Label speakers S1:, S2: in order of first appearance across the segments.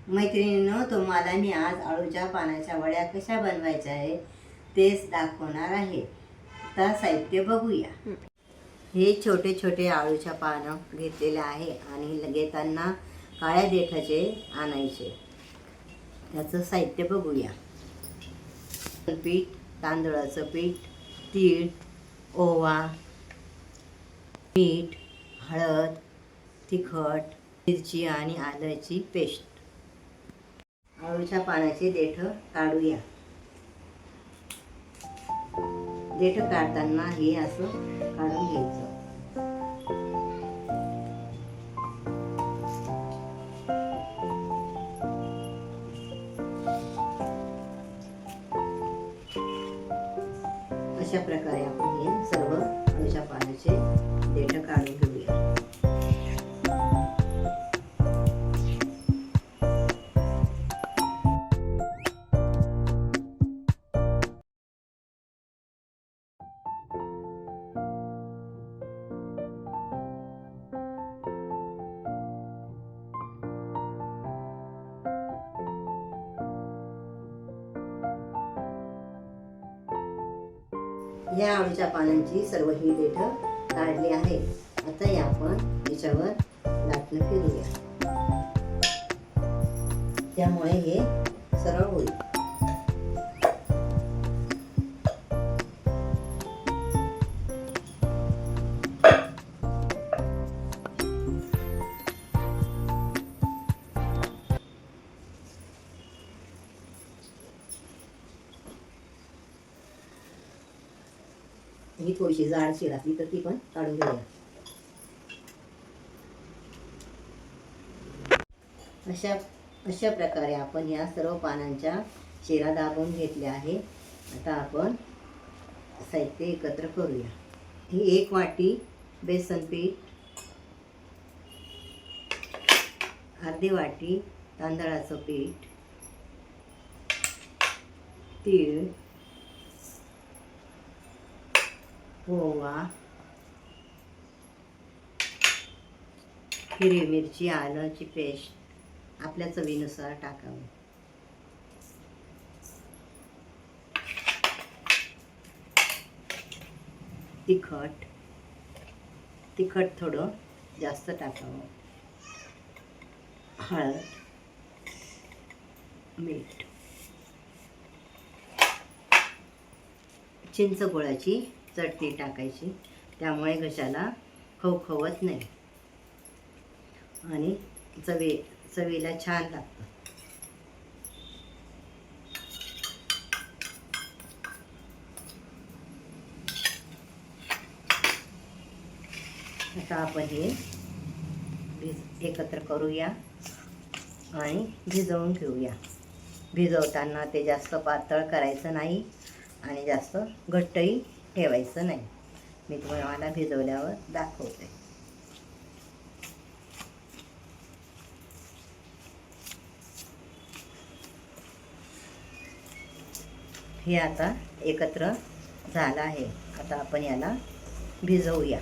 S1: मैत्रिणींनो, तुम्हाला मी आज अळूच्या पानाच्या वड्या कशा बनवायच्या आहे तेच दाखवणार आहे. आता साहित्य बघूया. हे छोटे छोटे अळूच्या पानं घेतलेले आहे आणि घेताना काळ्या देठाचे आणायचे. याचं साहित्य बघूया. पीठ, तांदळाचं पीठ, तीळ, ओवा, मीठ, हळद, तिखट, मिरची आणि आल्याची पेस्ट. अळूच्या पानाचे देठ काढूया. देठ काढताना हे असं काढून घ्यायचं. अशा प्रकारे आपण हे सर्व अळूच्या पानाचे देठ काढून घेऊया. या अळूच्या पानांची सर्व ही देठ काढली आहे. आता या आपण याच्यावर लाटणं फिरूया. त्यामुळे हे सरळ होईल. ही थोडीशी जाड शिर असली तर ती पण काढून घेऊया. अशा प्रकारे आपण या सर्व पानांच्या शिरा दाबून घेतल्या आहे. आता आपण साहित्य एकत्र करूया. ही 1 वाटी बेसन पीठ, अर्धी वाटी तांदळाचं पीठ, तीळ, ओवा, हिरवी मिरची, आल्याची पेस्ट आपल्या चवीनुसार टाकावी. तिखट थोडं जास्त टाकावं. हळद, मीठ, चिंच गुळाची चटणी टाकायची. त्यामुळे घशाला खवखवत नाही आणि चवीला छान लागतं. आता आपण हे एकत्र करूया आणि भिजवून घेऊया. भिजवताना ते जास्त पातळ करायचं नाही आणि जास्त घट्टही ठेवायचं नाही. मी तुम्हाला भिजवल्यावर दाखवते. हे आता एकत्र झालं आहे. आता आपण याला भिजवूया.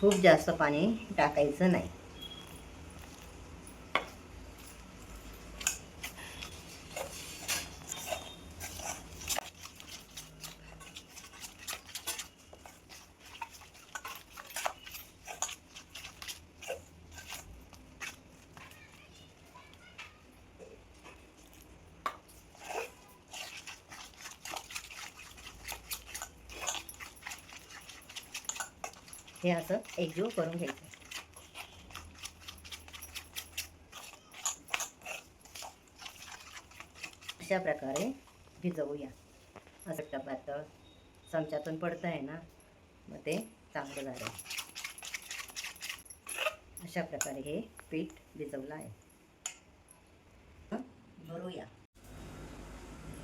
S1: खूप जास्त पाणी टाकायचं नाही. हे असं एकजीव करून घ्यायचं. अशा प्रकारे भिजवूया. असं पातळ चमच्यातून पडतं आहे ना, मग ते चांगलं झालं. अशा प्रकारे हे पीठ भिजवलं आहे. भरूया.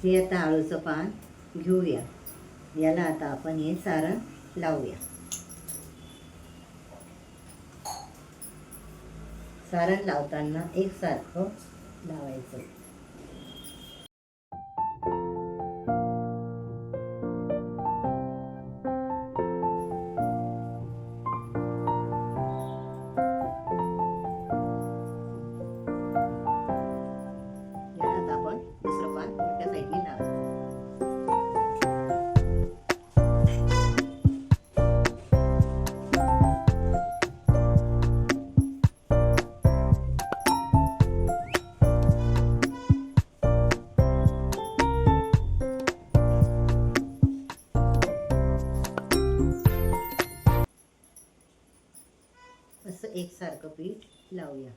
S1: हे आता अळूचं पान घेऊया. याला आता आपण हे सारण लावूया. सारण लावताना एकसारखं लावायचं. असं एकसारखं पीठ लावूया.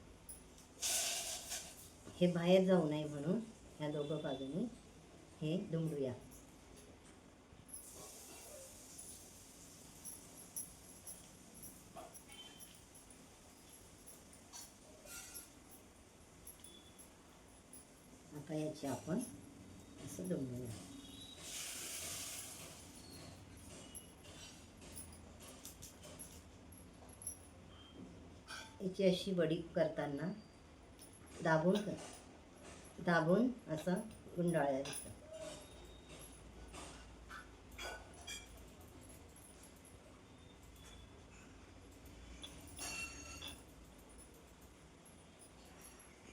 S1: हे बाहेर जाऊ नये म्हणून ह्या दोघं बाजूनी हे दुमडूया. आता याची आपण असं दुमडूया. याची अशी वडी करताना दाबून असं गुंडाळायचं.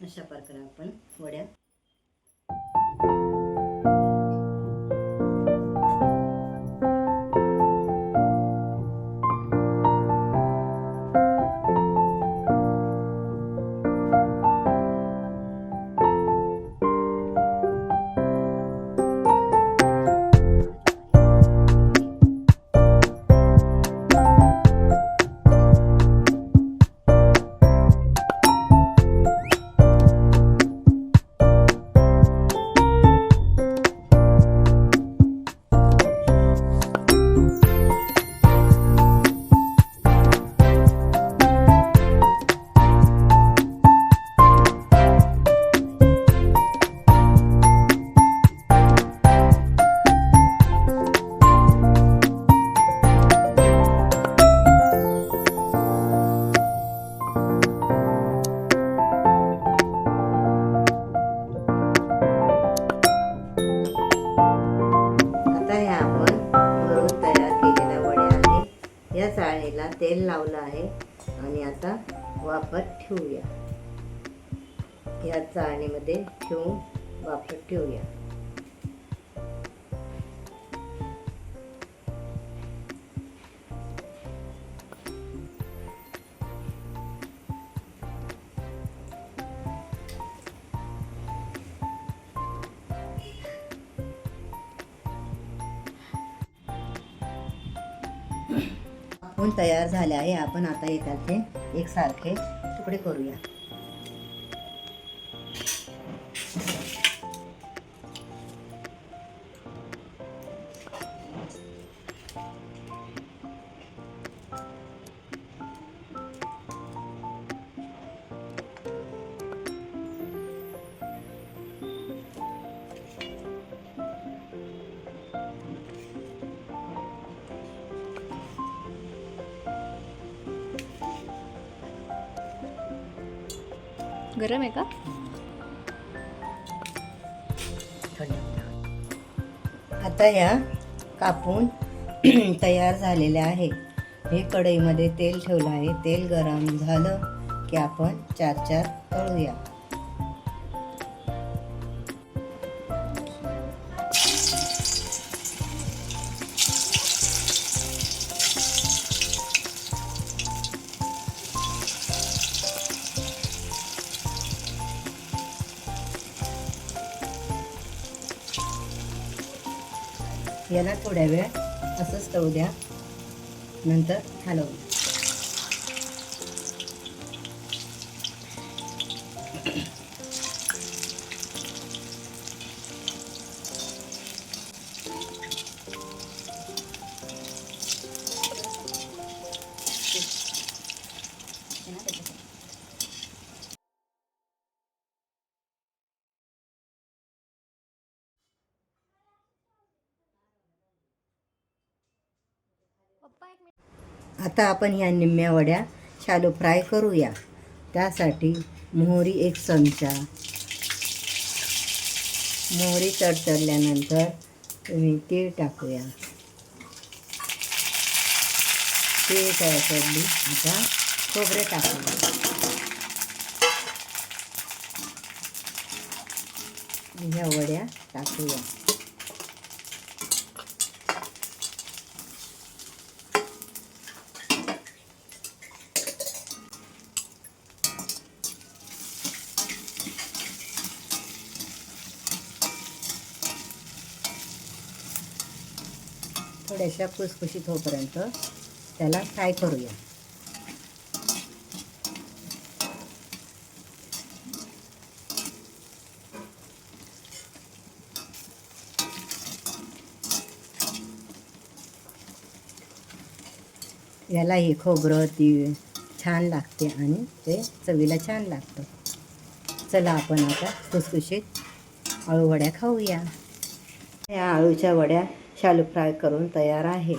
S1: अशा प्रकारे आपण वड्या या चाळणीला तेल लावलं आहे आणि आता वाफत ठेवूया. या चाळणीमध्ये ठेवून वाफत ठेवूया. तयार झाले आहे. आपण आता त्याचे एकसारखे तुकडे करूया.
S2: गरम आहे का?
S1: आता ह्या कापून तयार झालेल्या आहे. हे कढईमध्ये तेल ठेवलं आहे. तेल गरम झालं की आपण 4 तळूया. याला थोड्या वेळ असंच तळू द्या. नंतर हलवू. आता आपण ह्या निम्म्या वड्या शालो फ्राय करूया. त्यासाठी मोहरी 1 चमचा. मोहरी तडतडल्यानंतर तुम्ही तीळ टाकूया. तीळ तडतडली आता खोबरे टाकूया. ह्या वड्या टाकूया. थोड्याशा खुसखुशीत होईपर्यंत त्याला फ्राय करूया. याला हे खोबरं तीळ छान लागते आणि ते चवीला छान लागतं. चला आपण आता खुसखुशीत अळूवड्या खाऊया. या अळूच्या वड्या शालू फ्राय करून तयार आहे.